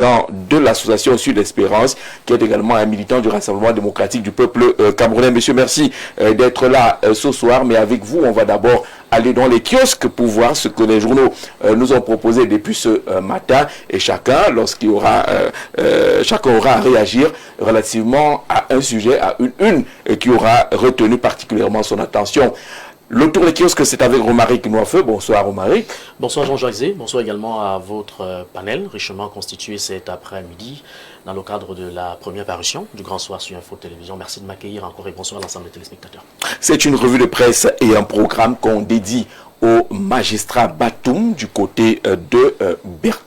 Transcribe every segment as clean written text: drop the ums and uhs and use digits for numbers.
de l'association Sud Espérance, qui est également un militant du Rassemblement démocratique du peuple camerounais. Monsieur, merci d'être là ce soir, mais avec vous, on va d'abord aller dans les kiosques pour voir ce que les journaux nous ont proposé depuis ce matin, et chacun, lorsqu'il aura, chacun aura à réagir relativement à un sujet, à une qui aura retenu particulièrement son attention. Le tour des kiosques, c'est avec Romaric Noifeu. Bonsoir Romaric. Bonsoir Jean-Jacques Zé. Bonsoir également à votre panel, richement constitué cet après-midi dans le cadre de la première parution du Grand Soir sur Info Télévision. Merci de m'accueillir encore et bonsoir à l'ensemble des téléspectateurs. C'est une revue de presse et un programme qu'on dédie au magistrat Batoum du côté de Berthoud.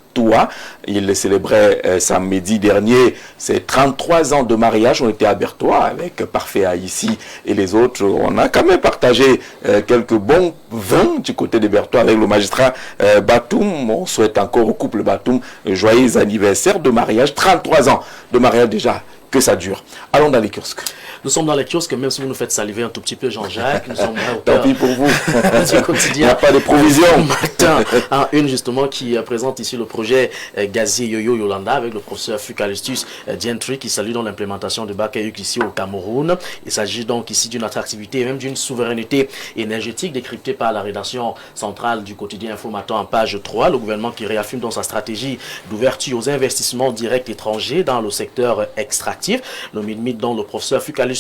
Il célébrait samedi dernier ses 33 ans de mariage. On était à Berthoud avec Parfait ici et les autres. On a quand même partagé quelques bons vins du côté de Berthoud avec le magistrat Batoum. On souhaite encore au couple Batoum joyeux anniversaire de mariage. 33 ans de mariage déjà, que ça dure. Allons dans les kiosques. Nous sommes dans les kiosques, même si vous nous faites saliver un tout petit peu, Jean-Jacques. Nous sommes tant pis pour vous. Du quotidien. Il n'y a pas de provision. Matin, une justement qui présente ici le projet Gazier Yoyo Yolanda avec le professeur Fucalistus Dientry qui salue dans l'implémentation de Bakayuk ici au Cameroun. Il s'agit donc ici d'une attractivité et même d'une souveraineté énergétique décryptée par la rédaction centrale du quotidien Info Matin en page 3. Le gouvernement qui réaffirme dans sa stratégie d'ouverture aux investissements directs étrangers dans le secteur extractif. Le mythe dont le professeur Fucalistus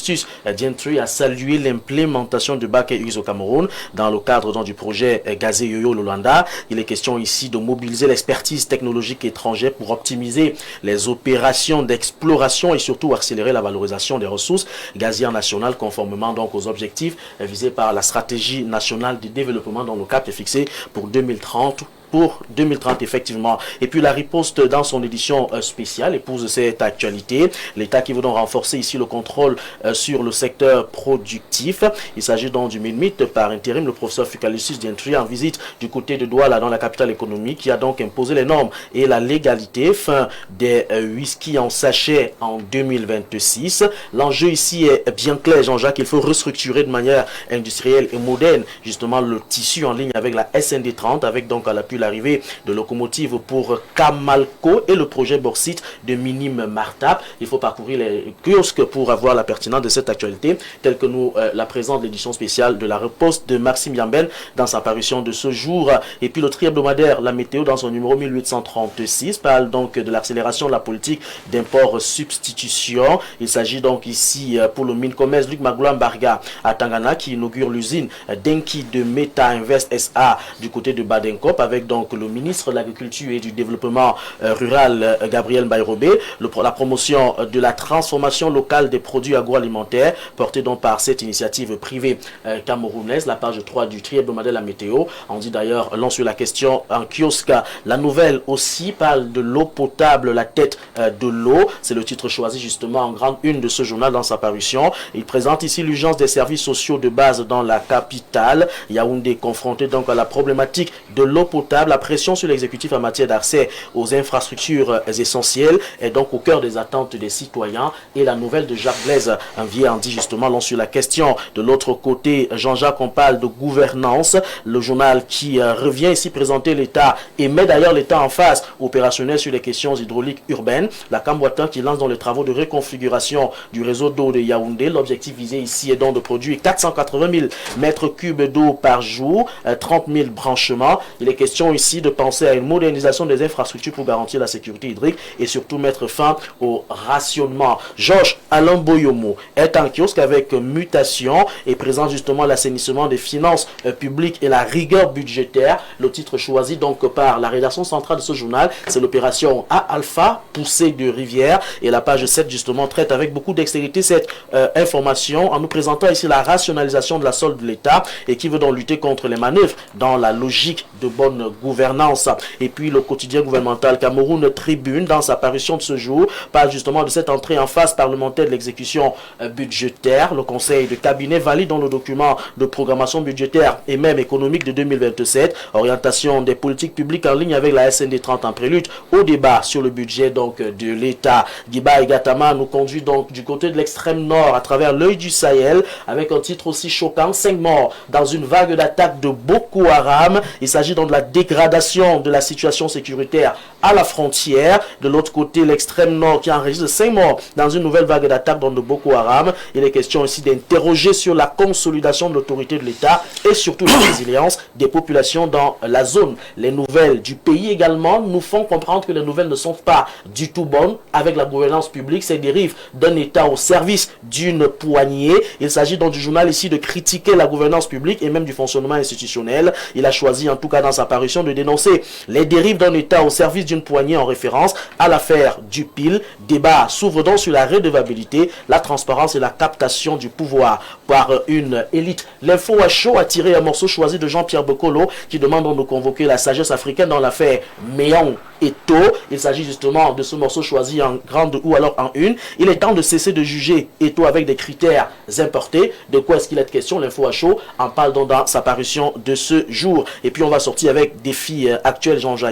Dientry a salué l'implémentation de Bakayuk au Cameroun dans le cadre du projet Gazier Yoyo Yolanda. Il est question ici de mobiliser l'expertise technologique étrangère pour optimiser les opérations d'exploration et surtout accélérer la valorisation des ressources gazières nationales conformément donc aux objectifs visés par la stratégie nationale de développement dont le cap est fixé pour 2030. Pour 2030, effectivement. Et puis la riposte dans son édition spéciale épouse cette actualité. L'État qui veut donc renforcer ici le contrôle sur le secteur productif. Il s'agit donc du mythe par intérim. Le professeur Fucalistus Dientry en visite du côté de Douala dans la capitale économique qui a donc imposé les normes et la légalité. Fin des whisky en sachet en 2026. L'enjeu ici est bien clair, Jean-Jacques. Il faut restructurer de manière industrielle et moderne justement le tissu en ligne avec la SND 30, avec donc à l'appui l'arrivée de locomotives pour Kamalco et le projet Bauxite de Minime Martap. Il faut parcourir les kiosques pour avoir la pertinence de cette actualité, telle que nous la présente l'édition spéciale de la riposte de Maxime Yamben dans sa parution de ce jour. Et puis le tri-hebdomadaire La Météo dans son numéro 1836 parle donc de l'accélération de la politique d'import-substitution. Il s'agit donc ici pour le mine-commerce Luc Magoulam Barga à Tangana qui inaugure l'usine Denki de Meta Invest SA du côté de Badenkop avec donc le ministre de l'Agriculture et du Développement rural Gabriel Bayrobé, la promotion de la transformation locale des produits agroalimentaires portée donc par cette initiative privée camerounaise. La page 3 du tri-hebdomadaire La Météo en dit d'ailleurs long sur la question en kiosque. La nouvelle aussi parle de l'eau potable, la tête de l'eau. C'est le titre choisi justement en grande une de ce journal dans sa parution. Il présente ici l'urgence des services sociaux de base dans la capitale. Yaoundé confronté donc à la problématique de l'eau potable. La pression sur l'exécutif en matière d'accès aux infrastructures essentielles est donc au cœur des attentes des citoyens. Et la nouvelle de Jacques Blaise en dit justement long sur la question. De l'autre côté, Jean-Jacques, on parle de gouvernance. Le journal qui revient ici présenter l'État et met d'ailleurs l'État en phase opérationnelle sur les questions hydrauliques urbaines. La Camboita qui lance dans les travaux de reconfiguration du réseau d'eau de Yaoundé. L'objectif visé ici est donc de produire 480 000 mètres cubes d'eau par jour, 30 000 branchements. Il est question ici de penser à une modernisation des infrastructures pour garantir la sécurité hydrique et surtout mettre fin au rationnement. Georges Alain Boyomo est en kiosque avec mutation et présente justement l'assainissement des finances publiques et la rigueur budgétaire. Le titre choisi donc par la rédaction centrale de ce journal, c'est l'opération A Alpha, poussée de rivière, et la page 7 justement traite avec beaucoup dextérité cette information en nous présentant ici la rationalisation de la solde de l'État et qui veut donc lutter contre les manœuvres dans la logique de bonne gouvernance. Et puis le quotidien gouvernemental Cameroun Tribune, dans sa parution de ce jour, parle justement de cette entrée en phase parlementaire de l'exécution budgétaire. Le conseil de cabinet valide dans le document de programmation budgétaire et même économique de 2027, orientation des politiques publiques en ligne avec la SND 30 en prélude au débat sur le budget donc de l'État. Guiba et Gatama nous conduit donc du côté de l'extrême nord à travers l'œil du Sahel avec un titre aussi choquant, 5 morts dans une vague d'attaques de Boko Haram. Il s'agit donc de la déclaration dégradation de la situation sécuritaire à la frontière. De l'autre côté, l'extrême nord qui enregistre 5 morts dans une nouvelle vague d'attaques dans de Boko Haram. Il est question ici d'interroger sur la consolidation de l'autorité de l'État et surtout la résilience des populations dans la zone. Les nouvelles du pays également nous font comprendre que les nouvelles ne sont pas du tout bonnes avec la gouvernance publique. Ces dérives d'un État au service d'une poignée. Il s'agit donc du journal ici de critiquer la gouvernance publique et même du fonctionnement institutionnel. Il a choisi en tout cas dans sa parution de dénoncer les dérives d'un État au service d'une poignée en référence à l'affaire du PIL. Débat s'ouvre donc sur la redevabilité, la transparence et la captation du pouvoir par une élite. L'info à chaud a tiré un morceau choisi de Jean-Pierre Bokolo qui demande de convoquer la sagesse africaine dans l'affaire Méon Eto. Il s'agit justement de ce morceau choisi en grande ou alors en une. Il est temps de cesser de juger Eto avec des critères importés. De quoi est-ce qu'il est question? L'info à chaud en parle donc dans sa parution de ce jour. Et puis on va sortir avec Défi actuel Jean-Jacques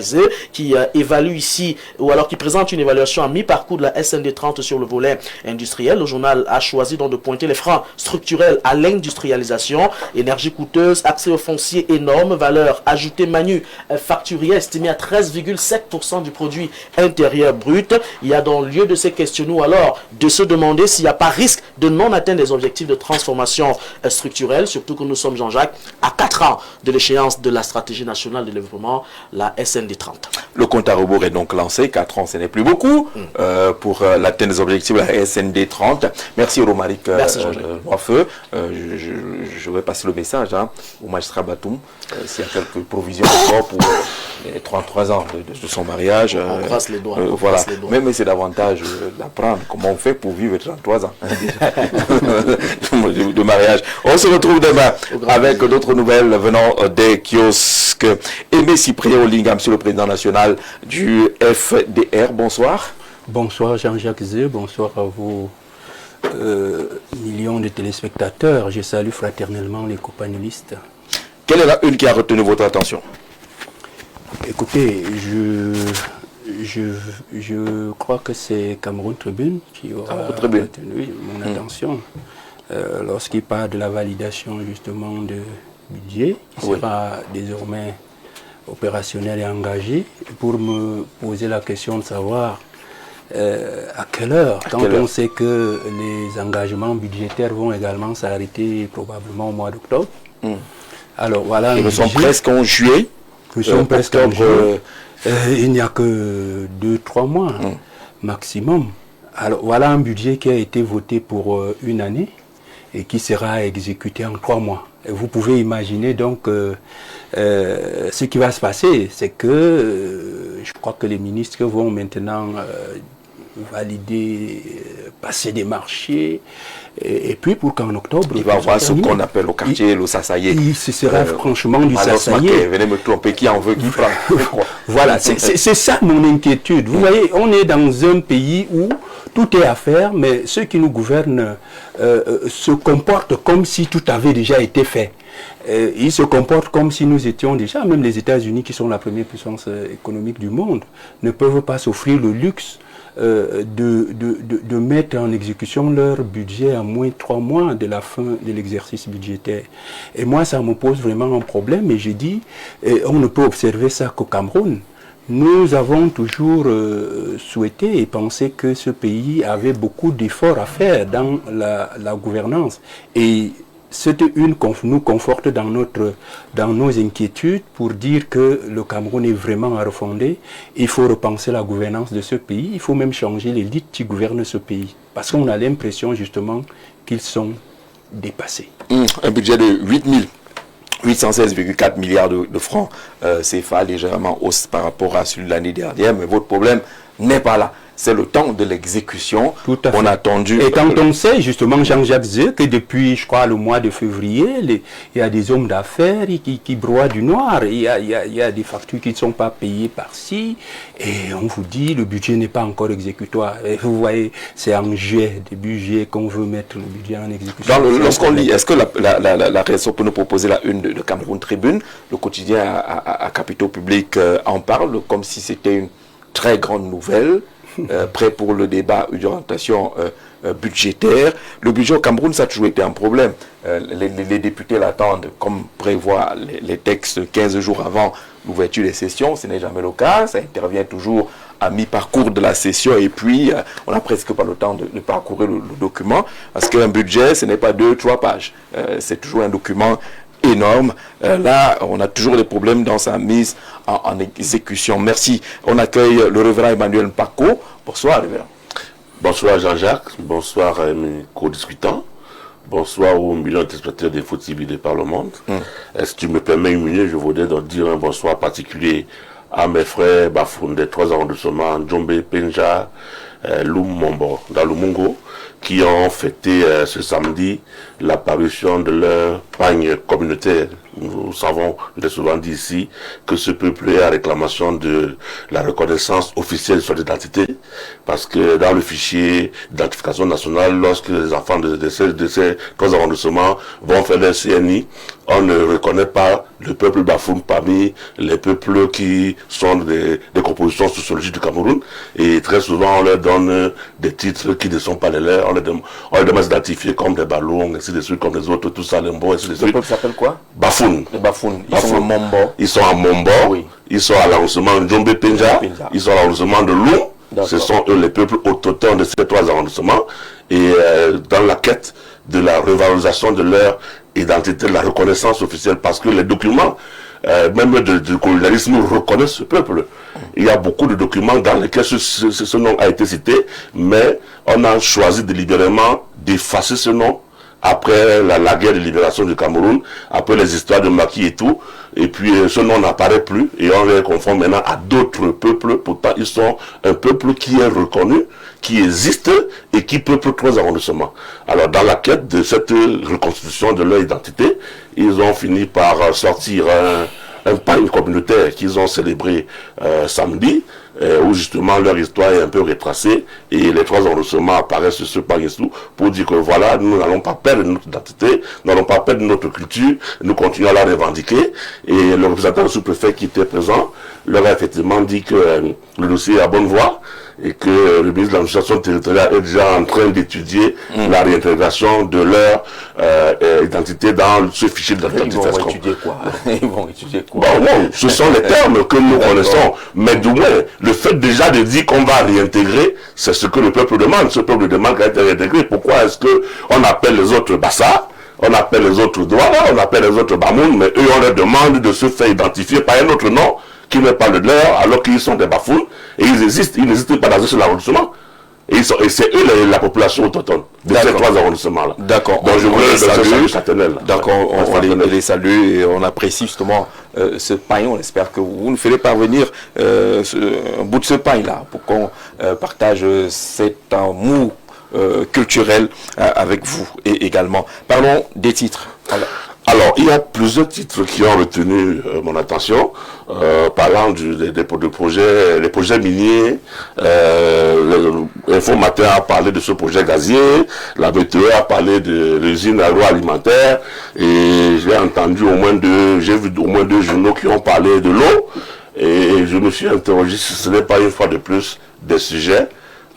qui évalue ici ou alors qui présente une évaluation à mi-parcours de la SND 30 sur le volet industriel. Le journal a choisi donc de pointer les freins structurels à l'industrialisation, énergie coûteuse, accès au foncier énorme, valeur ajoutée manufacturière estimée à 13,7% du produit intérieur brut. Il y a donc lieu de se questionner ou alors de se demander s'il n'y a pas risque de non atteindre des objectifs de transformation structurelle, surtout que nous sommes, Jean-Jacques, à 4 ans de l'échéance de la stratégie nationale de développement, la SND 30. Le compte à rebours est donc lancé. 4 ans, ce n'est plus beaucoup pour l'atteinte des objectifs de la SND 30. Merci Romaric Boisfeu. Je vais passer le message au magistrat Batoum s'il y a quelques provisions encore pour les 33 ans de son mariage. On croise les doigts. Voilà. Mais c'est davantage d'apprendre comment on fait pour vivre 33 ans de mariage. On se retrouve demain avec d'autres nouvelles venant des kiosques. Aimé Cyprien Olinga, monsieur le président national du FDR. Bonsoir. Bonsoir Jean-Jacques Zé, bonsoir à vous. Millions de téléspectateurs, je salue fraternellement les copanélistes. Quelle est la une qui a retenu votre attention? Écoutez, je crois que c'est Cameroun Tribune qui aura retenu mon attention lorsqu'il parle de la validation justement de budget qui sera désormais opérationnel et engagé, pour me poser la question de savoir à quelle heure, quand on sait que les engagements budgétaires vont également s'arrêter probablement au mois d'octobre. Alors voilà. Nous sommes presque en juillet. Nous sommes presque en juillet. Il n'y a que 2-3 mois maximum. Alors voilà un budget qui a été voté pour une année et qui sera exécuté en 3 mois. Et vous pouvez imaginer donc ce qui va se passer, c'est que je crois que les ministres vont maintenant valider, passer des marchés, et puis pour qu'en octobre... Il va avoir ce qu'on appelle au quartier le Sassaillé. Ce sera franchement du Sassaillé. Venez me tromper, qui en veut, qui prend. Voilà, c'est ça mon inquiétude. Vous voyez, on est dans un pays où tout est à faire, mais ceux qui nous gouvernent se comportent comme si tout avait déjà été fait. Ils se comportent comme si nous étions déjà, même les États-Unis qui sont la première puissance économique du monde, ne peuvent pas s'offrir le luxe de mettre en exécution leur budget à moins de 3 mois de la fin de l'exercice budgétaire. Et moi, ça me pose vraiment un problème, et j'ai dit, on ne peut observer ça qu'au Cameroun. Nous avons toujours souhaité et pensé que ce pays avait beaucoup d'efforts à faire dans la gouvernance. Et cette une nous conforte dans nos inquiétudes pour dire que le Cameroun est vraiment à refonder. Il faut repenser la gouvernance de ce pays. Il faut même changer l'élite qui gouverne ce pays. Parce qu'on a l'impression justement qu'ils sont dépassés. Un budget de 816,4 milliards de francs CFA, légèrement hausse par rapport à celui de l'année dernière. Mais votre problème n'est pas là. C'est le temps de l'exécution. On a attendu. Et quand on sait, justement, Jean-Jacques Zé, que depuis, je crois, le mois de février, il y a des hommes d'affaires qui broient du noir. Il y a des factures qui ne sont pas payées par-ci. Et on vous dit, le budget n'est pas encore exécutoire. Et vous voyez, c'est en juillet, début juillet, qu'on veut mettre le budget en exécution. Lorsqu'on lit, est-ce que la réaction peut nous proposer la une de Cameroun Tribune? Le quotidien à capitaux publics en parle comme si c'était une très grande nouvelle. prêt pour le débat d'orientation budgétaire. Le budget au Cameroun, ça a toujours été un problème. Les députés l'attendent, comme prévoit les textes, 15 jours avant l'ouverture des sessions. Ce n'est jamais le cas. Ça intervient toujours à mi-parcours de la session et puis on n'a presque pas le temps de parcourir le document. Parce qu'un budget, ce n'est pas 2-3 pages. C'est toujours un document énorme. Là, on a toujours des problèmes dans sa mise en exécution. Merci. On accueille le révérend Emmanuel Mpako. Bonsoir, révérend. Bonsoir Jean-Jacques, bonsoir à mes co-discutants, bonsoir aux millions de téléspectateurs des Foot TV de par le monde. Si tu me permets une minute, je voudrais donc dire un bonsoir particulier à mes frères Bafoun des 3 arrondissements, Djombe, Penja, Lumombo, dans Lumungo, qui ont fêté ce samedi l'apparition de leur pagne communautaire. Nous savons, je l'ai souvent dit ici, que ce peuple est à réclamation de la reconnaissance officielle de son identité, parce que dans le fichier d'identification nationale, lorsque les enfants de ces 3 arrondissements vont faire leur CNI, on ne reconnaît pas le peuple Bafoun parmi les peuples qui sont des compositions sociologiques du Cameroun, et très souvent on leur donne des titres qui ne sont pas les leurs, on les demande d'identifier comme des ballons, ainsi de suite, comme les autres, tout ça, limbo, ainsi de suite. Le peuple s'appelle quoi? Bafoun. Les Bafoun. Ils sont à Mombo. Ils sont à Mombo, oui. Ils sont à l'arrondissement de Djombe Penja, ils sont à l'arrondissement de Lou. Ce sont eux les peuples autochtones de ces 3 arrondissements. Et dans la quête de la revalorisation de leur identité, de la reconnaissance officielle, parce que les documents, même du colonialisme, reconnaissent ce peuple. Il y a beaucoup de documents dans lesquels ce nom a été cité, mais on a choisi délibérément d'effacer ce nom après la guerre de libération du Cameroun, après les histoires de Maki et tout, et puis ce nom n'apparaît plus, et on les confond maintenant à d'autres peuples. Pourtant ils sont un peuple qui est reconnu, qui existe, et qui peuple 3 arrondissements. Alors dans la quête de cette reconstitution de leur identité, ils ont fini par sortir un pagne communautaire qu'ils ont célébré samedi, où justement leur histoire est un peu retracée, et les 3 arrondissements apparaissent sur ce pagne sous pour dire que voilà, nous n'allons pas perdre notre identité, nous n'allons pas perdre notre culture, nous continuons à la revendiquer. Et le représentant du sous-préfet qui était présent leur a effectivement dit que le dossier est à bonne voie, et que le ministre de l'administration territoriale est déjà en train d'étudier la réintégration de leur identité dans ce fichier d'identité. Ils vont étudier quoi? Ils vont étudier quoi? Bon, ce sont les termes que nous connaissons, mais du moins, le fait déjà de dire qu'on va réintégrer, c'est ce que le peuple demande. Ce peuple demande qu'à être réintégré. Pourquoi est-ce qu'on appelle les autres Bassa, on appelle les autres Douala, on appelle les autres Bamoun, mais eux on leur demande de se faire identifier par un autre nom qui n'est pas le leur, alors qu'ils sont des Bafounes, et ils n'existent pas dans un arrondissement. Et c'est eux la population autochtone de ces 3 arrondissements-là. D'accord. Donc je voulais les saluer. D'accord, on va les saluer et on apprécie justement ce pain. On espère que vous nous ferez parvenir un bout de ce pain-là pour qu'on partage cet amour culturel avec vous et également. Parlons des titres. Alors, il y a plusieurs titres qui ont retenu mon attention, parlant des projets, les projets miniers. L'Info Matin a parlé de ce projet gazier, la BTE a parlé de l'usine agroalimentaire, et j'ai vu au moins 2 journaux qui ont parlé de l'eau, et je me suis interrogé si ce n'est pas une fois de plus des sujets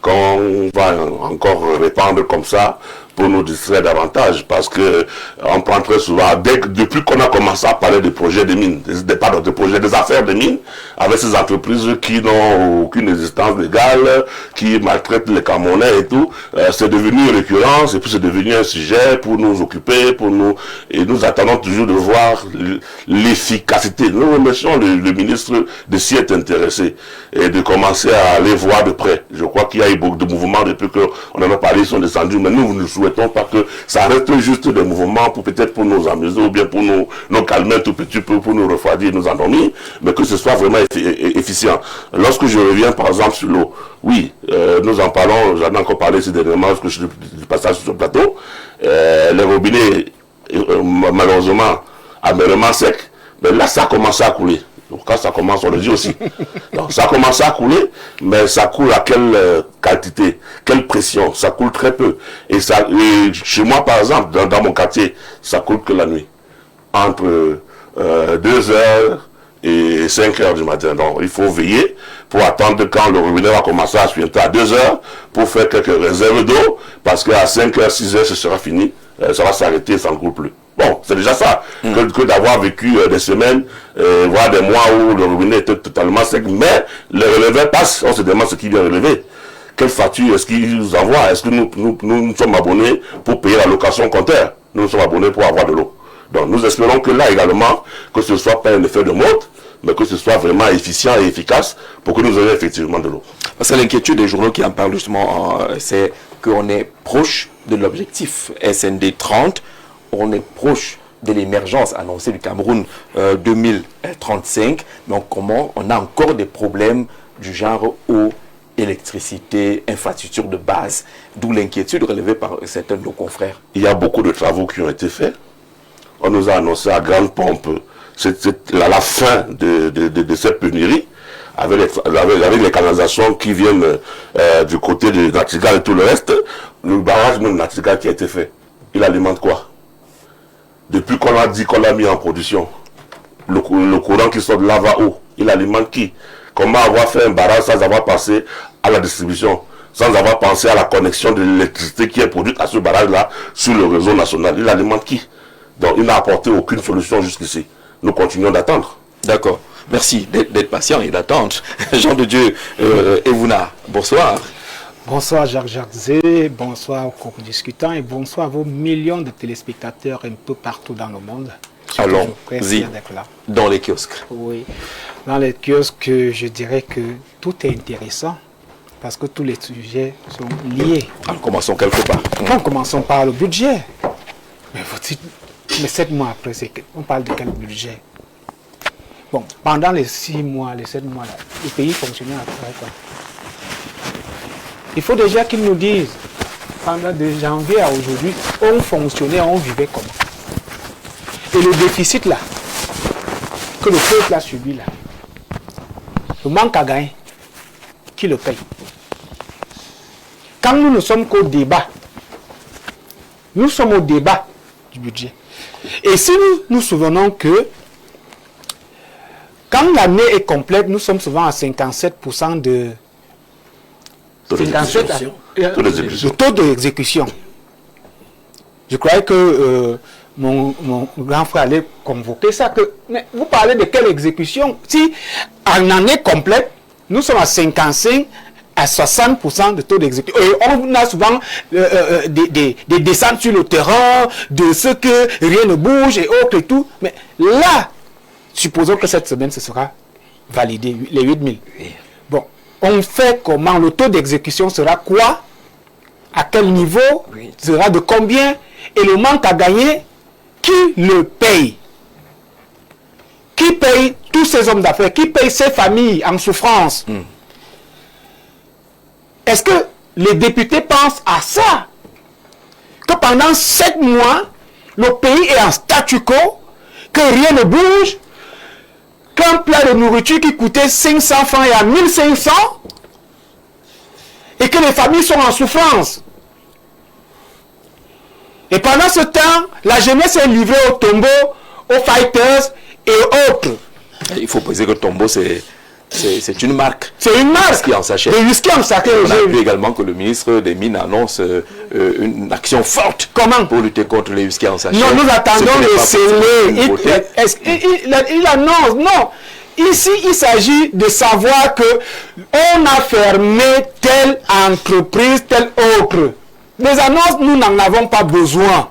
qu'on va encore répandre comme ça pour nous distraire davantage, parce que on prend très souvent, depuis qu'on a commencé à parler de projets de mines, des affaires de mines, avec ces entreprises qui n'ont aucune existence légale, qui maltraitent les Camerounais et tout, c'est devenu une récurrence, et puis c'est devenu un sujet pour nous occuper, et nous attendons toujours de voir l'efficacité. Nous remercions le ministre de s'y être intéressé, et de commencer à aller voir de près. Je crois qu'il y a eu beaucoup de mouvements depuis qu'on en a parlé, ils sont descendus, mais nous ne souhaitons pas que ça reste juste des mouvements peut-être pour nous amuser, ou bien pour nous calmer un tout petit peu, pour nous refroidir, nous endormir, mais que ce soit vraiment efficient. Lorsque je reviens par exemple sur l'eau, oui, nous en parlons, j'en ai encore parlé ces dernièrement, lorsque je suis du passage sur ce plateau, les robinets, malheureusement, amèrement secs, mais là ça a commencé à couler. Donc quand ça commence, on le dit aussi. Donc ça a commencé à couler, mais ça coule à quelle quantité, quelle pression? Ça coule très peu. Et chez moi, par exemple, dans mon quartier, ça coule que la nuit. Entre 2h et 5 heures du matin. Donc, il faut veiller pour attendre quand le robinet va commencer à suinter à 2 heures pour faire quelques réserves d'eau, parce qu'à 5 heures, 6 heures, ce sera fini. Ça va s'arrêter, ça ne coule plus. Bon, c'est déjà ça, que d'avoir vécu des semaines, voire des mois où le robinet était totalement sec, mais le relevé passe, on se demande ce qui vient relever. Quelle facture est-ce qu'ils nous envoient? Est-ce que nous sommes abonnés pour payer la location compteur? Nous sommes abonnés pour avoir de l'eau. Donc nous espérons que là également, que ce ne soit pas un effet de mode, mais que ce soit vraiment efficient et efficace pour que nous ayons effectivement de l'eau. Parce que l'inquiétude des journaux qui en parlent justement, c'est qu'on est proche de l'objectif SND 30, on est proche de l'émergence annoncée du Cameroun 2035, donc comment on a encore des problèmes du genre eau, électricité, infrastructure de base, d'où l'inquiétude relevée par certains de nos confrères. Il y a beaucoup de travaux qui ont été faits. On nous a annoncé à grande pompe la fin de cette pénurie, avec les canalisations qui viennent du côté de Natigal et tout le reste. Le barrage de Natigal qui a été fait, il alimente quoi? Depuis qu'on a dit qu'on l'a mis en production, le courant qui sort de là va où? Il alimente qui? Comment avoir fait un barrage sans avoir passé à la distribution, sans avoir pensé à la connexion de l'électricité qui est produite à ce barrage-là sur le réseau national? Il alimente qui? Donc il n'a apporté aucune solution jusqu'ici. Nous continuons d'attendre. D'accord. Merci d'être patient et d'attendre. Jean de Dieu Evouna, bonsoir. Bonsoir Jacques Zé, bonsoir aux co-discutants et bonsoir à vos millions de téléspectateurs un peu partout dans le monde. Allons-y dans les kiosques. Oui, dans les kiosques, je dirais que tout est intéressant parce que tous les sujets sont liés. Alors, commençons quelque part. Commençons par le budget. Mais vous dites, mais 7 mois après, on parle de quel budget? Bon, pendant les 6 mois, les 7 mois, là, le pays fonctionnait à travers quoi? Il faut déjà qu'ils nous disent, pendant de janvier à aujourd'hui, on fonctionnait, on vivait comment? Et le déficit là, que le peuple a subi là, le manque à gagner, qui le paye? Quand nous ne sommes qu'au débat, nous sommes au débat du budget. Et si nous nous souvenons que quand l'année est complète, nous sommes souvent à 57% de taux d'exécution. Je croyais que mon grand frère allait convoquer ça. Mais vous parlez de quelle exécution? Si en année complète, nous sommes à 55 à 60% de taux d'exécution. Et on a souvent des descentes sur le terrain, de ce que rien ne bouge et autres et tout. Mais là, supposons que cette semaine, ce sera validé, les 8000. Bon, on fait comment? Le taux d'exécution sera quoi? À quel niveau? Sera de combien? Et le manque à gagner, qui le paye? Qui paye tous ces hommes d'affaires? Qui paye ces familles en souffrance? Est-ce que les députés pensent à ça? Que pendant 7 mois, le pays est en statu quo, que rien ne bouge, qu'un plat de nourriture qui coûtait 500 francs est à 1500, et que les familles sont en souffrance. Et pendant ce temps, la jeunesse est livrée au tombeau, aux fighters et autres. Il faut préciser que le tombeau, c'est une marque. C'est une marque. Whisky en sachet. De whisky en sachet. On a vu également que le ministre des Mines annonce une action forte. Comment? Pour lutter contre les whisky en sachet. Non, nous attendons le scellé. Il annonce, non. Ici, il s'agit de savoir que on a fermé telle entreprise, telle autre. Les annonces, nous n'en avons pas besoin.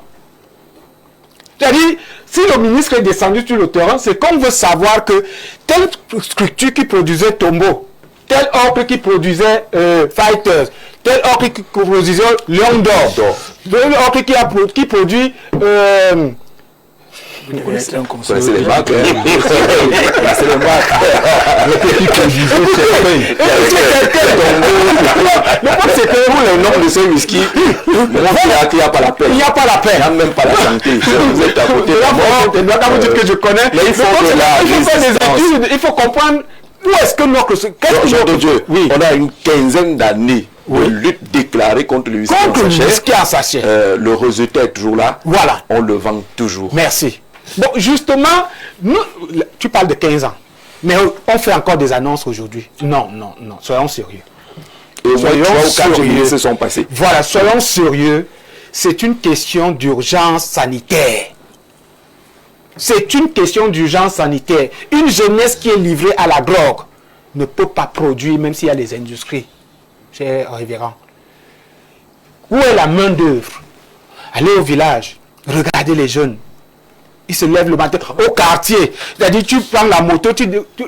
C'est-à-dire, si le ministre est descendu sur le terrain, c'est qu'on veut savoir que telle structure qui produisait Tombeau, telle autre qui produisait Fighters, telle autre qui produisait Lion d'Or, telle autre qui produit... Vous connaissez les marques. Le point c'est que vous, le nom de ce whisky, il n'y a pas la peine. Il n'y a pas la peine. Il n'y a même pas la santé. Vous êtes à côté de moi. Vous dites que je connais. Mais il faut faire des études. Il faut comprendre où est-ce que notre... Dieu, on a une quinzaine d'années de lutte déclarée contre le whisky en sachet. Le résultat est toujours là. Voilà. On le vend toujours. Merci. Bon, justement, tu parles de 15 ans. Mais on fait encore des annonces aujourd'hui. Non, soyons sérieux. Et au moins Soyons 3 ou 4 sérieux. se sont passés. Voilà, soyons sérieux. C'est une question d'urgence sanitaire. C'est une question d'urgence sanitaire. Une jeunesse qui est livrée à la drogue ne peut pas produire, même s'il y a des industries. Cher révérend. Où est la main d'œuvre? Allez au village, regardez les jeunes. Ils se lèvent le matin au quartier. C'est-à-dire, tu prends la moto,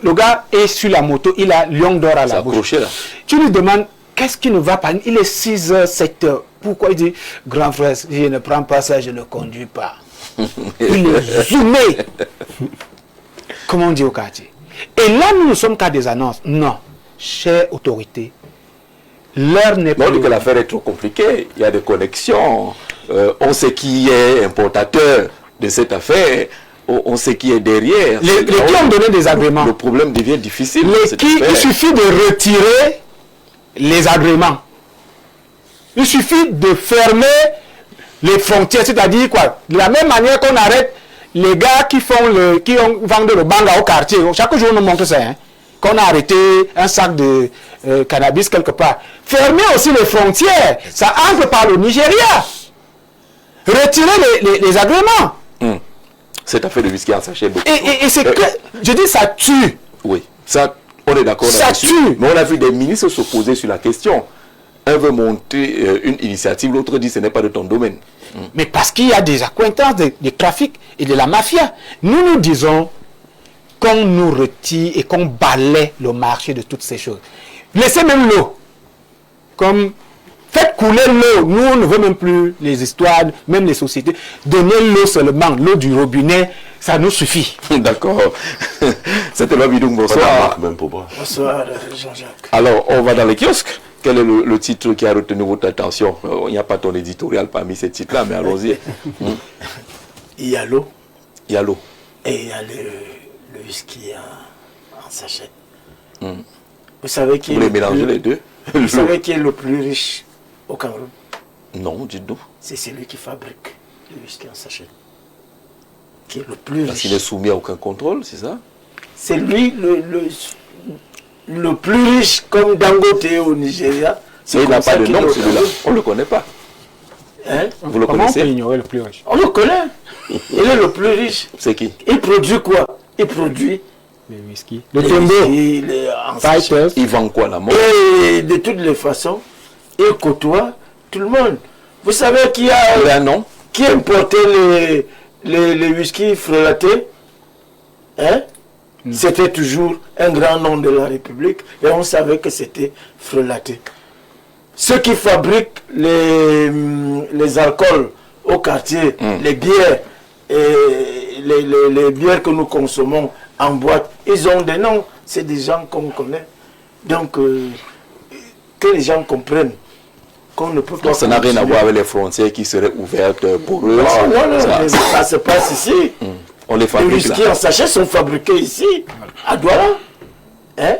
le gars est sur la moto, il a lion d'or à la bouche. Accroché, là. Tu lui demandes, qu'est-ce qui ne va pas? Il est 6h, 7h. Pourquoi? Il dit, grand frère, je ne prends pas ça, je ne conduis pas. Il est zoomé. Comment on dit au quartier? Et là, nous ne sommes qu'à des annonces. Non, chère autorité, l'heure n'est pas... On dit que l'affaire est trop compliquée. Il y a des connexions. On sait qui est importateur de cette affaire. On sait qui est derrière. Les qui ont donné des agréments. Le problème devient difficile. Il suffit de retirer les agréments. Il suffit de fermer les frontières. C'est-à-dire quoi? De la même manière qu'on arrête les gars qui vendent le banga au quartier. Chaque jour, on nous montre ça. Hein, qu'on a arrêté un sac de cannabis quelque part. Fermer aussi les frontières. Ça entre par le Nigeria. Retirer les agréments. Cette affaire de whisky en sachet. Et c'est que, je dis, ça tue. Oui, ça, on est d'accord Ça là-dessus. tue. Mais on a vu des ministres s'opposer sur la question. Un veut monter une initiative, l'autre dit ce n'est pas de ton domaine. Mais parce qu'il y a des accointances de trafic et de la mafia. Nous disons qu'on nous retire et qu'on balaie le marché de toutes ces choses. Laissez même l'eau. Comme faites couler l'eau. Nous, on ne veut même plus les histoires, même les sociétés. Donnez l'eau seulement, l'eau du robinet, ça nous suffit. D'accord. C'était le Bidoum, bonsoir. Même pour moi. Bonsoir, Jean-Jacques. Alors, on va dans les kiosques. Quel est le titre qui a retenu votre attention? Il n'y a pas ton éditorial parmi ces titres-là, mais allons-y. Il y a l'eau Il y a l'eau. et il y a le whisky en sachet. Vous savez qui Vous les mélangez les deux? Vous savez qui est le plus riche au Cameroun? Non, dites-nous. C'est celui qui fabrique le whisky en sachet. Qui est le plus Parce riche. qu'il n'est soumis à aucun contrôle, c'est ça? C'est lui le plus riche, comme Dangote au Nigeria. Mais il n'a pas de qu'il nom, est au celui-là. Cameroun. On ne le connaît pas. Hein? Vous le Comment on peut connaissez? ignorer le plus riche? On le connaît. Il est le plus riche. C'est qui? Il produit quoi? Il produit Le whisky. Le les tombeau. whisky, les en sachet. Fighters. Il vend quoi, la mort? Et de toutes les façons, il côtoie tout le monde. Vous savez qui Il a a un nom? qui importait les whisky frelatés? Hein? C'était toujours un grand nom de la République et on savait que c'était frelaté. Ceux qui fabriquent les alcools au quartier, les bières, et les bières que nous consommons en boîte, ils ont des noms, c'est des gens qu'on connaît. Donc, que les gens comprennent qu'on ne peut pas... Donc, ça n'a rien à continuer. voir avec les frontières qui seraient ouvertes pour eux. Non, Ça- mais ça se passe ici. On les Les fabrique whisky là. en sachet sont fabriqués ici, à Douala. Hein?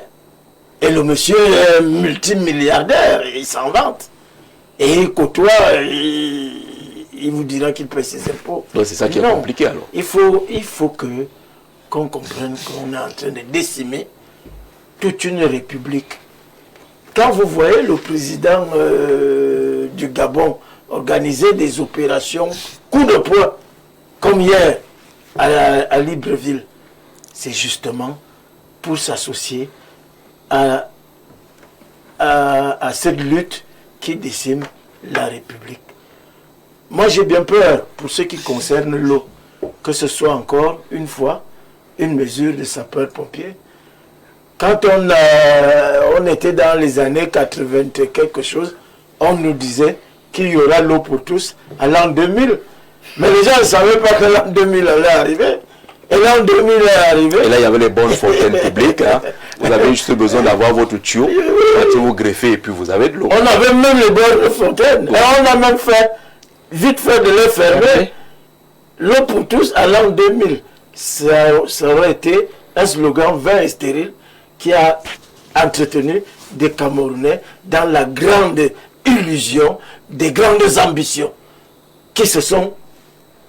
Et le monsieur est multimilliardaire, il s'en vante. Et il côtoie, il vous dira qu'il paie ses impôts. Donc, c'est ça qui est Non. compliqué alors. Il faut qu'on comprenne qu'on est en train de décimer toute une république. Quand vous voyez le président du Gabon organiser des opérations coup de poing, comme hier à Libreville, c'est justement pour s'associer à cette lutte qui décime la République. Moi, j'ai bien peur pour ce qui concerne l'eau, que ce soit encore une fois une mesure de sapeur-pompier. Quand on était dans les années 80 et quelque chose, on nous disait qu'il y aura l'eau pour tous à l'an 2000. Mais les gens ne savaient pas que l'an 2000 allait arriver. Et l'an 2000 est arrivé. Et là, il y avait les bonnes fontaines publiques. Hein. Vous avez juste besoin d'avoir votre tuyau, vous greffez et puis vous avez de l'eau. On avait même les bonnes fontaines. Et on a même vite fait de les fermer. L'eau pour tous à l'an 2000. Ça aurait été un slogan vain et stérile qui a entretenu des Camerounais dans la grande illusion des grandes ambitions qui se sont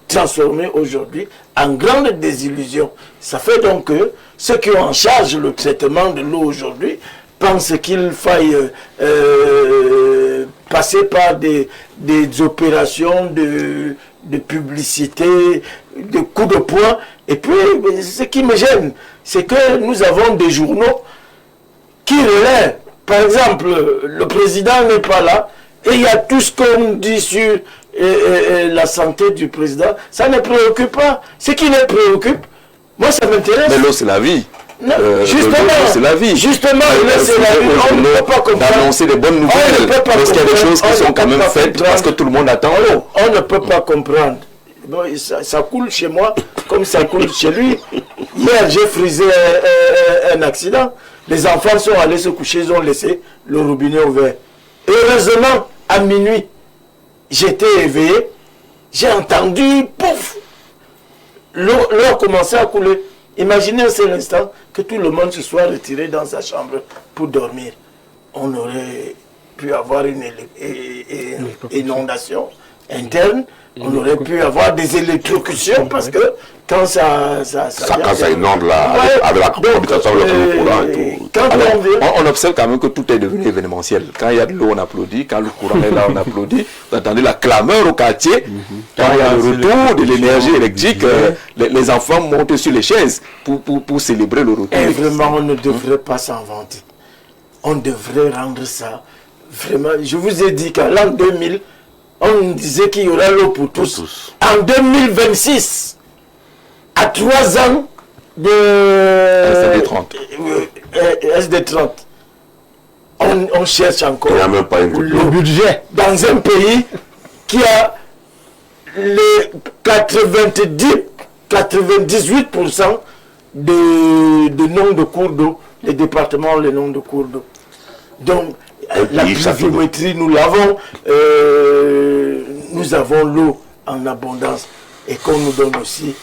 transformé aujourd'hui en grande désillusion. Ça fait donc que ceux qui ont en charge le traitement de l'eau aujourd'hui pensent qu'il faille passer par des opérations de publicité, de coups de poing. Et puis, ce qui me gêne, c'est que nous avons des journaux qui relaient. Par exemple, le président n'est pas là, et il y a tout ce qu'on dit sur la santé du président. Ça ne préoccupe pas. Ce qui les préoccupe, moi ça m'intéresse. Mais l'eau, c'est la vie. Justement, c'est la vie. Justement, c'est la vie. On ne peut pas comprendre. D'annoncer des bonnes nouvelles. Parce qu'il y a des choses qui sont quand même faites parce que tout le monde attend l'eau. On ne peut pas comprendre. Bon, ça coule chez moi comme ça coule chez lui. Hier, j'ai frisé un accident. Les enfants sont allés se coucher, ils ont laissé le robinet ouvert. Heureusement, à minuit, j'étais éveillé. J'ai entendu, pouf, l'eau a commencé à couler. Imaginez un seul instant que tout le monde se soit retiré dans sa chambre pour dormir. On aurait pu avoir une inondation interne. On aurait pu avoir des électrocutions parce que quand ça inonde là, avec la communication, le courant et tout. Alors, on observe quand même que tout est devenu événementiel. Quand il y a de l'eau, on applaudit. Quand le courant est là, on applaudit. Vous entendez la clameur au quartier. Quand il y a le retour de l'énergie électrique, les enfants montent sur les chaises pour célébrer le retour. Et vraiment, on ne devrait pas s'en vanter. On devrait rendre ça vraiment. Je vous ai dit qu'en l'an 2000, on disait qu'il y aura l'eau pour tous. En 2026, à 3 ans de SD30, on cherche encore Il n'y a même pas le budget dans un pays qui a les 98% de noms de cours d'eau, les départements ont les noms de cours d'eau. Donc, la pluviométrie, nous l'avons, nous avons l'eau en abondance et qu'on nous donne aussi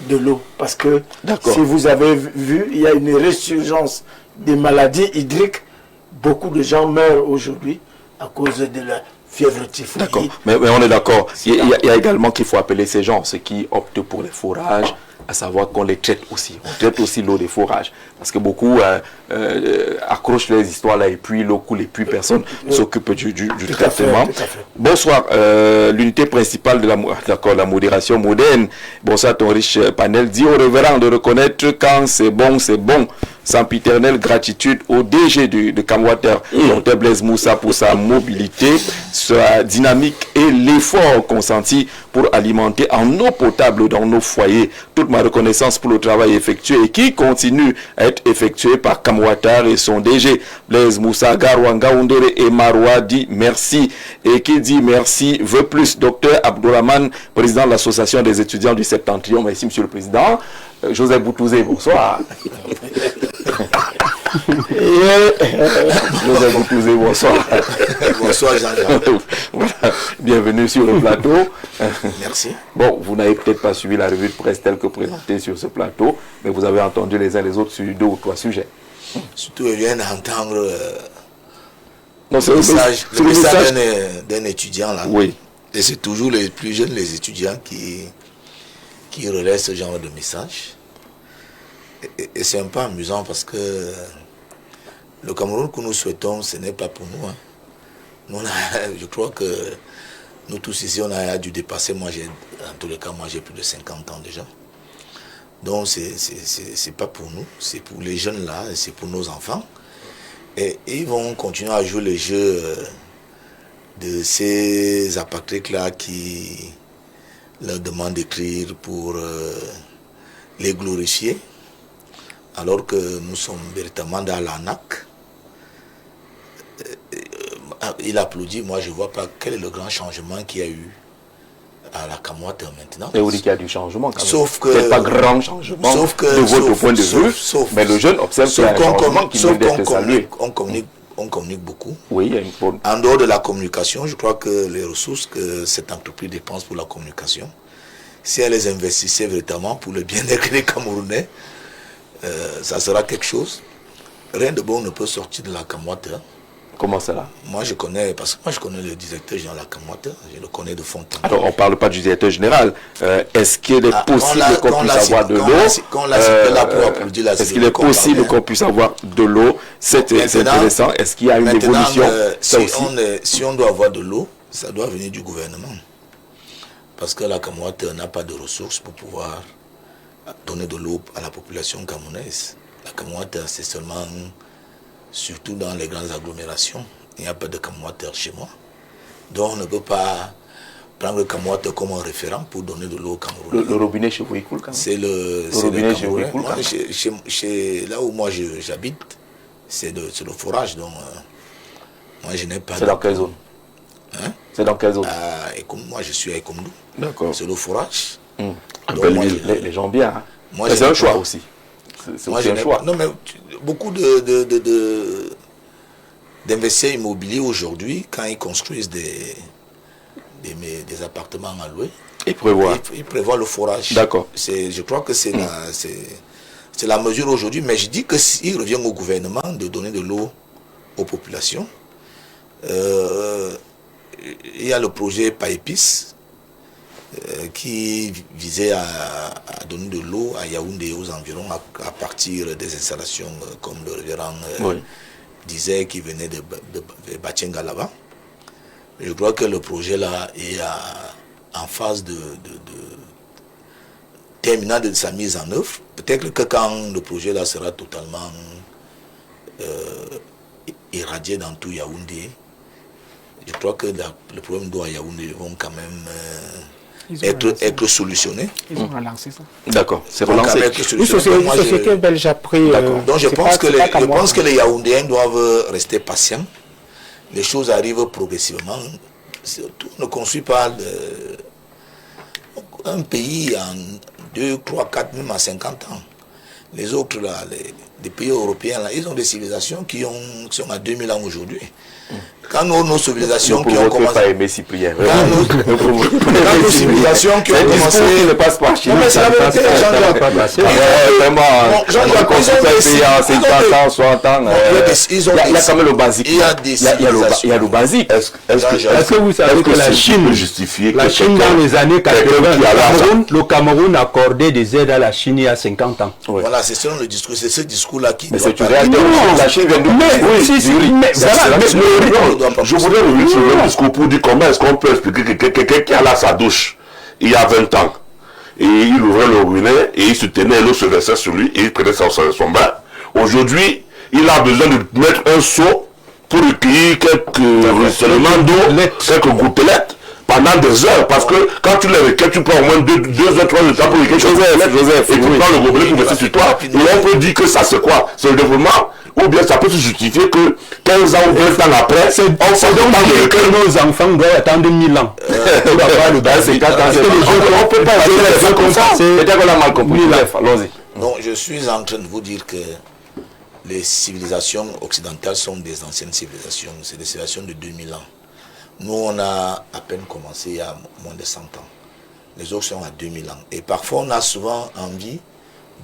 de l'eau. Parce que si vous avez vu, il y a une résurgence des maladies hydriques. Beaucoup de gens meurent aujourd'hui à cause de la fièvre typhoïde. D'accord, mais on est d'accord. Il y a également qu'il faut appeler ces gens, ceux qui optent pour les forages, à savoir qu'on les traite aussi. On traite aussi l'eau des forages. Parce que beaucoup accrochent les histoires là et puis l'eau coule et puis personne ne s'occupe du traitement. Bonsoir, l'unité principale de la modération moderne. Bonsoir, ton riche panel. Dis au révérend de reconnaître quand c'est bon, c'est bon. Sempiternelle gratitude au DG de Camwater, Dr Blaise Moussa, pour sa mobilité, sa dynamique et l'effort consenti pour alimenter en eau potable dans nos foyers. Toute ma reconnaissance pour le travail effectué et qui continue à être effectué par Camwater et son DG Blaise Moussa. Garwanga Ondore et Maroua dit merci. Et qui dit merci veut plus. Dr Abdourahmane, président de l'association des étudiants du Septentrion. Merci, monsieur le président. Joseph Boutouzé, bonsoir. Joseph Boutouzé, bonsoir. Bonsoir Jean-Jacques. Voilà. Bienvenue sur le plateau. Merci. Bon, vous n'avez peut-être pas suivi la revue de presse telle que présentée sur ce plateau, mais vous avez entendu les uns les autres sur 2 ou 3 sujets. Surtout, je viens d'entendre le message d'un étudiant là. Oui. Et c'est toujours les plus jeunes, les étudiants qui relaient ce genre de message. Et c'est un peu amusant parce que le Cameroun que nous souhaitons, ce n'est pas pour nous. Hein. Je crois que nous tous ici, on a dû dépasser. En tous les cas, moi j'ai plus de 50 ans déjà. Donc c'est pas pour nous, c'est pour les jeunes là, c'est pour nos enfants. Et ils vont continuer à jouer les jeux de ces apatriques là qui leur demandent d'écrire pour les glorifier. Alors que nous sommes véritablement dans l'ANAC. Il applaudit, moi je ne vois pas quel est le grand changement qu'il y a eu à la Camwater maintenant. Et vous dites qu'il y a du changement quand même. Sauf que... C'est pas grand changement de votre point de vue, mais le jeune observe qu'il y a un changement qui doit être salué. On communique beaucoup. Oui, il y a une bonne... En dehors de la communication, je crois que les ressources que cette entreprise dépense pour la communication, si elle les investissait véritablement pour le bien-être des Camerounais, ça sera quelque chose. Rien de bon ne peut sortir de la Camwater. Comment cela? Moi, je connais, parce que moi, je connais le directeur général de la Camouata, je le connais de fond en temps. Alors, on ne parle pas du directeur général. Est-ce qu'il est possible qu'on puisse avoir de l'eau? Est-ce qu'il est possible qu'on puisse avoir de l'eau? C'est intéressant. Est-ce qu'il y a une évolution? Si on doit avoir de l'eau, ça doit venir du gouvernement. Parce que la Camouata n'a pas de ressources pour pouvoir donner de l'eau à la population camerounaise. La Camouata, c'est seulement, surtout dans les grandes agglomérations, il n'y a pas de Camouata chez moi. Donc on ne peut pas prendre le Camouata comme un référent pour donner de l'eau au Cameroun. Le robinet chez vous, il coule quand même? C'est le robinet chez vous, il coule moi, là où moi j'habite, c'est le forage. Donc moi je n'ai pas... C'est dans quelle zone? Hein? C'est dans quelle zone? Moi je suis à Ekomdou. D'accord. C'est le forage. Les gens bien. Hein? C'est un choix aussi. C'est aussi un choix. Non, mais beaucoup d'investisseurs immobiliers aujourd'hui, quand ils construisent des appartements à louer, ils prévoient le forage. D'accord. Je crois que c'est la mesure aujourd'hui, mais je dis que s'il revient au gouvernement de donner de l'eau aux populations, il y a le projet Paépis, qui visait à donner de l'eau à Yaoundé et aux environs à partir des installations comme le révérend disait, qui venait de Batchenga là-bas. Je crois que le projet là est en phase de terminant de sa mise en œuvre. Peut-être que quand le projet là sera totalement irradié dans tout Yaoundé, je crois que le problème d'eau à Yaoundé vont quand même être solutionné. Ils ont relancé ça. D'accord, c'est relancé. Une société belge a pris... Donc je pense que les Yaoundéens doivent rester patients. Les choses arrivent progressivement. On ne construit pas un pays en 2, 3, 4, même en 50 ans. Les autres, là, les pays européens, là, ils ont des civilisations qui sont à 2000 ans aujourd'hui. Quand nos civilisations qui ont commencé... pas aimer Cyprien. Nos civilisations qui ont commencé... ne passe pas. Non, mais c'est la vérité, Vraiment, Jean-Jacques, ils ont des... 50 ans, 60 ans. Il y a quand même le basique. Il y a le basique. Est-ce que vous savez que la Chine, dans les années 80, le Cameroun accordait des aides à la Chine il y a 50 ans? Voilà, c'est selon le discours. C'est ce discours-là qui... Mais c'est une réalité. La Chine vient de... Je voudrais revenir sur le discours pour dire comment est-ce qu'on peut expliquer que quelqu'un a là sa douche il y a 20 ans et il ouvrait le robinet et il se tenait, l'eau se versait sur lui et il prenait son bain. Aujourd'hui, il a besoin de mettre un seau pour recueillir quelques ruissellements d'eau, quelques gouttelettes pendant des heures, parce que quand tu les recueilles, tu prends au moins 2 heures, 3 heures pour recueillir Joseph, et tu prends le gobelet pour verser sur toi, et on peut dire que ça c'est quoi? C'est le développement, ou bien ça peut se justifier que 15 ans ou 20 ans après, on fait que nos enfants doivent attendre 1000 ans. C'est 4 ans, on peut pas jouer comme ça. Peut-être qu'on a mal compris. Allons-y. Donc je suis en train de vous dire que les civilisations occidentales sont des anciennes civilisations, c'est des civilisations de 2000 ans. Nous, on a à peine commencé il y a moins de 100 ans. Les autres sont à 2000 ans. Et parfois, on a souvent envie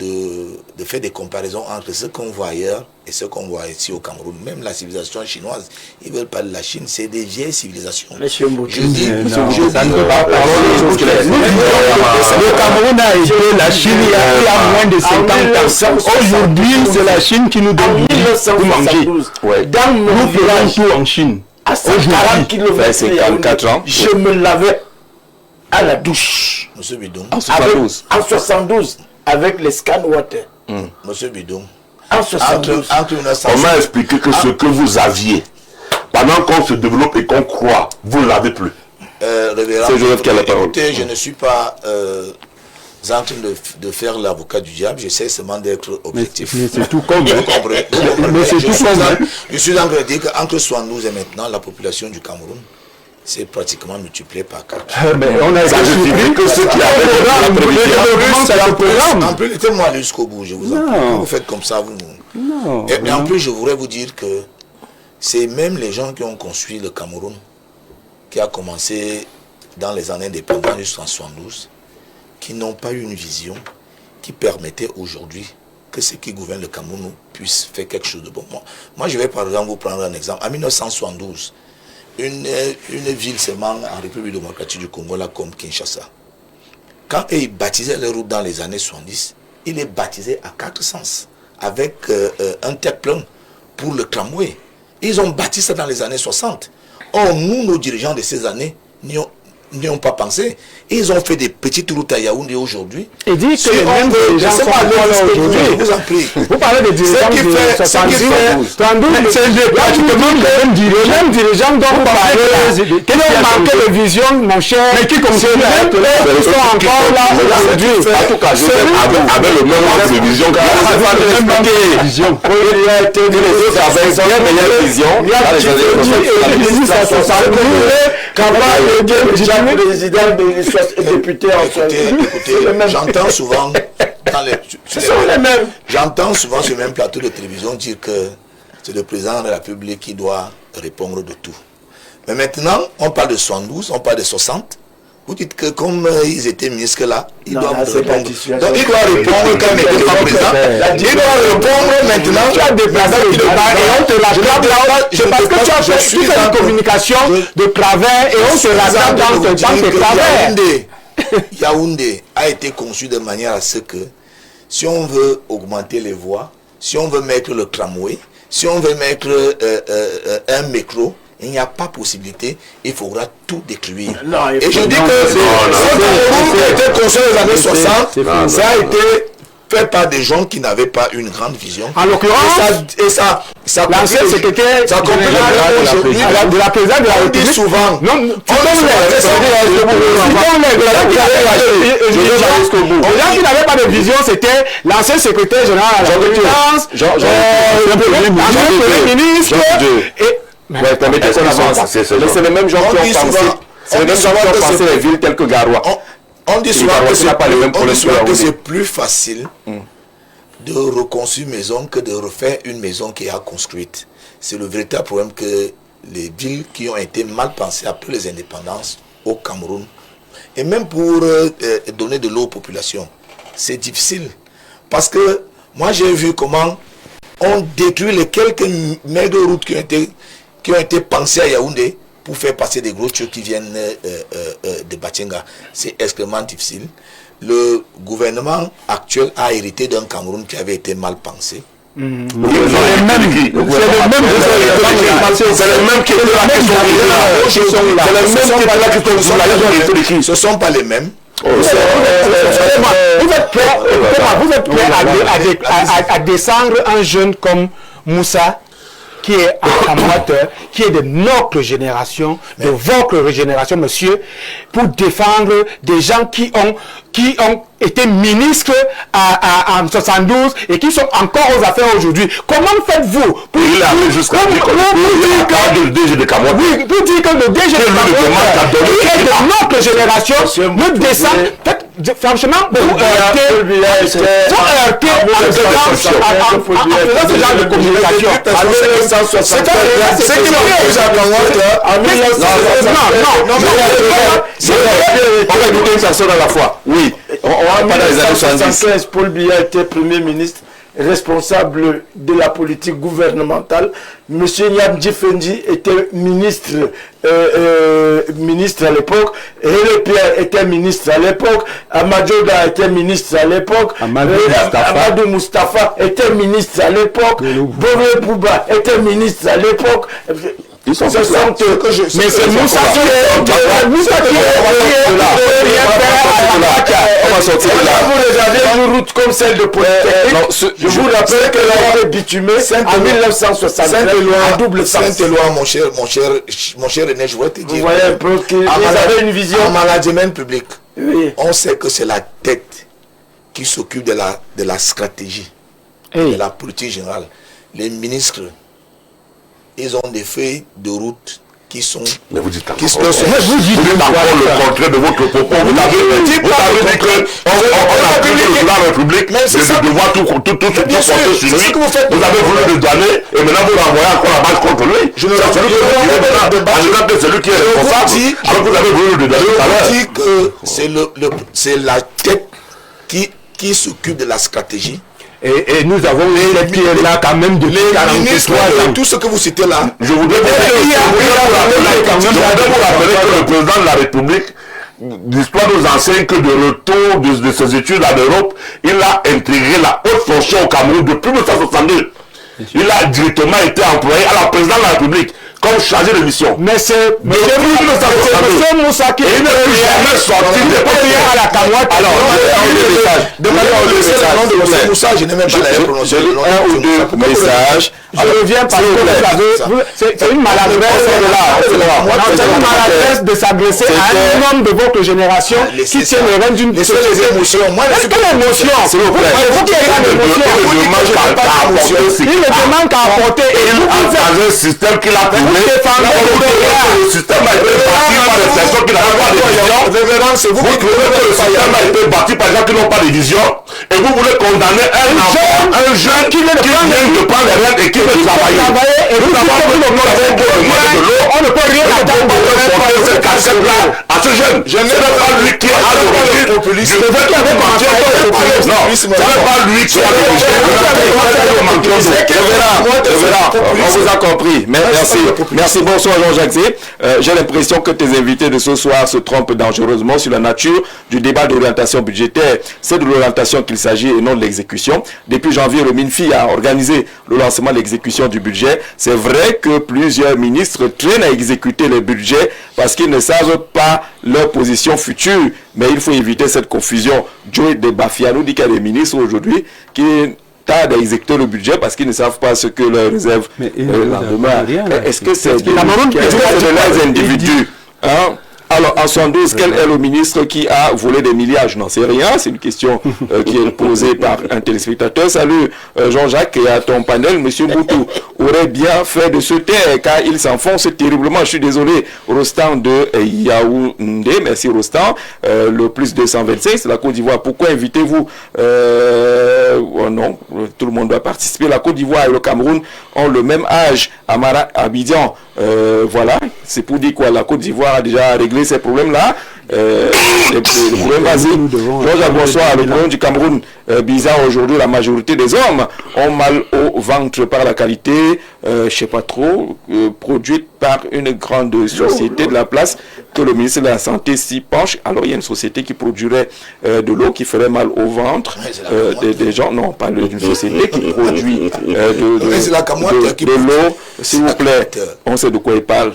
de faire des comparaisons entre ce qu'on voit ailleurs et ce qu'on voit ici au Cameroun. Même la civilisation chinoise, ils veulent parler de la Chine, c'est des vieilles civilisations. Monsieur Mbouti, ça ne peut pas parler. Le Cameroun a été la Chine il y a moins de 50 ans. Aujourd'hui, c'est la Chine qui nous donne pour manger. Dans mon Nous faisons village, tout en Chine. à 140 km, c'est 44 ans. je me lavais à la douche. Monsieur Bidon. En 72. En 72, avec les scan water. Monsieur Bidon. En 72. Comment expliquer que ce que vous aviez, pendant qu'on se développe et qu'on croit, vous ne l'avez plus? C'est Joseph qui a la parole. Écoutez, je ne suis pas en train de faire l'avocat du diable, j'essaie seulement d'être objectif. Mais c'est tout comme. Je suis en train de dire qu'entre 72 et maintenant, la population du Cameroun s'est pratiquement multipliée par 4. Mais on a expliqué que ceux qui avaient en plus, laissez-moi aller jusqu'au bout, je vous en prie. Vous faites comme ça, vous. Non. Et en plus, je voudrais vous dire que c'est même les gens qui ont construit le Cameroun, qui a commencé dans les années indépendantes jusqu'en 72, qui n'ont pas eu une vision qui permettait aujourd'hui que ceux qui gouvernent le Cameroun puissent faire quelque chose de bon. Moi, je vais par exemple vous prendre un exemple. En 1972, une ville seulement en République démocratique du Congo, là, comme Kinshasa, quand ils baptisaient les routes dans les années 70, ils les baptisaient à 4 sens, avec un terre-plein pour le tramway. Ils ont bâti ça dans les années 60. Or, nous, nos dirigeants de ces années, n'y ont pas pensé. Ils ont fait des petites routes à Yaoundé aujourd'hui. Et dit que les mêmes dirigeants sont encore là aujourd'hui. Je vous en prie. Vous parlez des dirigeants de 72, c'est pratiquement les mêmes dirigeants dont vous parlez, qui ont manqué de vision, mon cher, mais qui continuent à être là, qui sont encore là aujourd'hui. En tout cas, avec le même ordre de vision qu'il Il a été les autres avec une meilleure vision. Il a président des députés en écoutez, j'entends souvent j'entends souvent sur le même plateau de télévision dire que c'est le président de la République qui doit répondre de tout. Mais maintenant, on parle de 72, on parle de 60. Vous dites que comme ils étaient ministres là, ils doivent répondre. Donc il doit répondre quand il n'était pas président. Il doit répondre maintenant. Tu as déplacé et on te l'attrape là. C'est parce que tu as fait une communication de travers et on te l'attrape dans tes travers. Yaoundé a été conçu de manière à ce que si on veut augmenter les voies, si on veut mettre le tramway, si on veut mettre un métro, il n'y a pas possibilité, il faudra tout détruire. Et je dis que ce Cameroun qui a été construit dans les années 60, ça a été fait par des gens qui n'avaient pas une grande vision. En l'occurrence, l'ancien secrétaire général de la présidente de la République, souvent, les gens qui n'avaient pas de vision, c'était l'ancien secrétaire général de la présidence, le premier ministre, mais c'est les mêmes gens qui ont pensé. C'est les mêmes gens qui ont pensé les villes telles que Garoua. On dit souvent que c'est plus facile de reconstruire une maison que de refaire une maison qui est construite. C'est le véritable problème que les villes qui ont été mal pensées après les indépendances au Cameroun, et même pour donner de l'eau aux populations, c'est difficile. Parce que moi j'ai vu comment on détruit les quelques mètres de route qui ont été pensés à Yaoundé pour faire passer des gros trucs qui viennent de Batchenga. C'est extrêmement difficile. Le gouvernement actuel a hérité d'un Cameroun qui avait été mal pensé. C'est le même qui étaient là. Ce ne sont pas les mêmes. Vous êtes prêt à descendre un jeune comme Moussa, qui est un amateur, qui est de notre génération, de votre génération, monsieur, pour défendre des gens qui ont été ministres en 72 et qui sont encore aux affaires aujourd'hui. Comment faites-vous pour dire que le DG de Cameroun, qui est de notre génération, ne descend, franchement, vous heurtez ce genre de communication. C'est qui m'a plus à on va écouter une personne à la fois. Oui, on va pas dans les années 70. Paul Biya était Premier ministre, responsable de la politique gouvernementale. Monsieur Nyamdi Fendi était ministre à l'époque. Hele Pierre était ministre à l'époque. Amadouda était ministre à l'époque. Amadou Mustafa était ministre à l'époque. Boré Bouba était ministre à l'époque. Ils sont mais c'est Moussa qui vous regardez une route comme celle de Polytechnique. Je vous rappelle que la route bitumée en 1963 à double sens. Saint-Éloi, mon cher René, je voudrais te dire. Vous voyez un peu qu'ils avaient une vision. En management public, oui. On sait que c'est la tête qui s'occupe de la stratégie, de la politique générale. Les ministres, ils ont des feuilles de route qui sont... Mais vous dites encore, vous dites encore le contraire de votre propos. Vous avez dit que on a pris la République de devoir tout porter sur lui. Vous avez voulu le donner et maintenant vous l'envoyez encore la base contre lui. Je ne sais celui qui est responsable. Alors vous avez voulu le donner. Je dis que c'est la tête qui s'occupe de la stratégie Et nous avons une qui est là quand même depuis 43 ans. Tout ce que vous citez là. Je voudrais vous rappeler que le président de la République, l'histoire nous enseigne que de retour de ses études en Europe, il a intégré la haute fonction au Cameroun depuis 1962. Il a directement été employé à la présidence de la République comme chargé de mission. Mais c'est M. Moussa qui il ne peut jamais sortir de à la Cameroun. Alors, le nom de M. Moussa, je n'ai même pas la prononcé. Un ou deux messages. Je reviens parce que c'est une maladresse de s'adresser à un homme de votre génération qui tient les rênes d'une société. Les émotions. Moi, est-ce que l'émotion, s'il vous plaît, il ne demande qu'à apporter et il dans un système qu'il a trouvé. Le système a été bâti par des personnes qui n'avaient pas de vision. Vous trouvez que le système a été bâti par des gens qui n'ont pas de vision et vous voulez condamner un jeune qui vient de prendre les rênes et qui veut travailler. On ne peut rien attendre cette casquette-là à ce jeune. Ce n'est pas lui qui a l'origine du fait qu'il avait parti au populisme. Non, ce n'est pas lui qui a l'origine. On vous a compris. Merci. Merci. Bonsoir Jean-Jacques Zé. J'ai l'impression que tes invités de ce soir se trompent dangereusement sur la nature du débat d'orientation budgétaire. C'est de l'orientation qu'il s'agit et non de l'exécution. Depuis janvier, le MINFI a organisé le lancement de l'exécution du budget. C'est vrai que plusieurs ministres traînent à exécuter les budgets parce qu'ils ne savent pas leur position future. Mais il faut éviter cette confusion. Joey de Bafia nous dit qu'il y a des ministres aujourd'hui qui tardent à exécuter le budget parce qu'ils ne savent pas ce que leur réserve lendemain. Est-ce que c'est de leurs individus? Alors, en 72, quel est le ministre qui a volé des milliards? Je n'en sais rien. C'est une question qui est posée par un téléspectateur. Salut Jean-Jacques et à ton panel. Monsieur Mboutou aurait bien fait de se taire car il s'enfonce terriblement. Je suis désolé. Rostand de Yaoundé. Merci Rostand. Le plus 225, c'est la Côte d'Ivoire. Pourquoi invitez-vous oh non, tout le monde doit participer. La Côte d'Ivoire et le Cameroun ont le même âge. Amara Abidjan. Voilà. C'est pour dire quoi? La Côte d'Ivoire a déjà réglé ces problèmes-là. Le problème basique. Bonsoir. Le problème du Cameroun, bizarre aujourd'hui, la majorité des hommes ont mal au ventre par la qualité, je sais pas trop, produite par une grande société de la place que le ministre de la Santé s'y penche. Alors il y a une société qui produirait de l'eau qui ferait mal au ventre des gens. Non, pas une société qui produit de l'eau. S'il vous plaît, on sait de quoi il parle.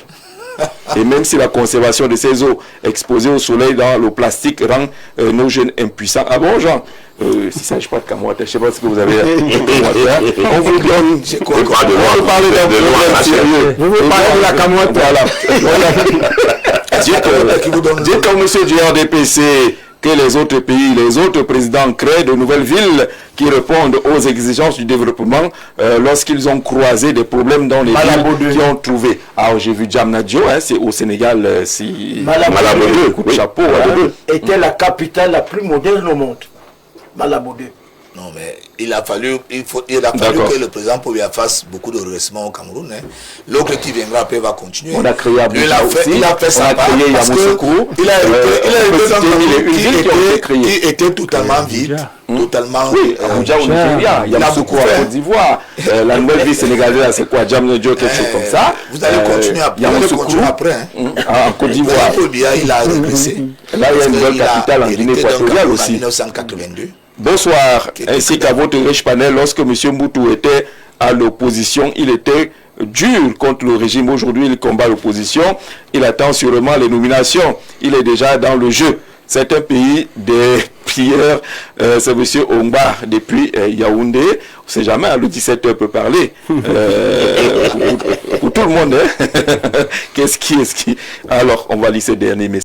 Et même si la conservation de ces eaux exposées au soleil dans le plastique rend nos jeunes impuissants. Ah bon, Jean? S'il ne s'agit pas de Cameroun, je ne sais pas ce que vous avez à faire. On vous donne. On peut parler d'un problème sérieux. Vous voulez parler de la Cameroun? Voilà. Dites comme monsieur du RDPC que les autres pays, les autres présidents créent de nouvelles villes qui répondent aux exigences du développement lorsqu'ils ont croisé des problèmes dans les villes qui ont trouvé. Alors j'ai vu Djamnadio, c'est au Sénégal, Malabo 2, coup de chapeau. Était la capitale la plus moderne au monde. Malabo 2. Non, mais il a fallu que le président Pobia fasse beaucoup de redressement au Cameroun. L'autre qui viendra après va continuer. On a créé Abuja aussi. Il a fait ça parce qu'il a été dans un pays qui était totalement vide. Totalement. Oui, Abuja au Nigeria. Yamoussoukro en Côte d'Ivoire. La nouvelle ville sénégalaise, c'est quoi? Djamnadio, quelque chose comme ça. Vous allez continuer après. En Côte d'Ivoire. Il a régressé. Là, il y a une nouvelle capitale en Guinée équatoriale aussi. 1982. Bonsoir, ainsi qu'à votre riche panel. Lorsque M. Mboutou était à l'opposition, il était dur contre le régime. Aujourd'hui, il combat l'opposition. Il attend sûrement les nominations. Il est déjà dans le jeu. C'est un pays des prières. C'est M. Ongba depuis Yaoundé. On ne sait jamais, le 17h peut parler. Pour tout le monde. Qu'est-ce qui Alors, on va lire ces derniers messages.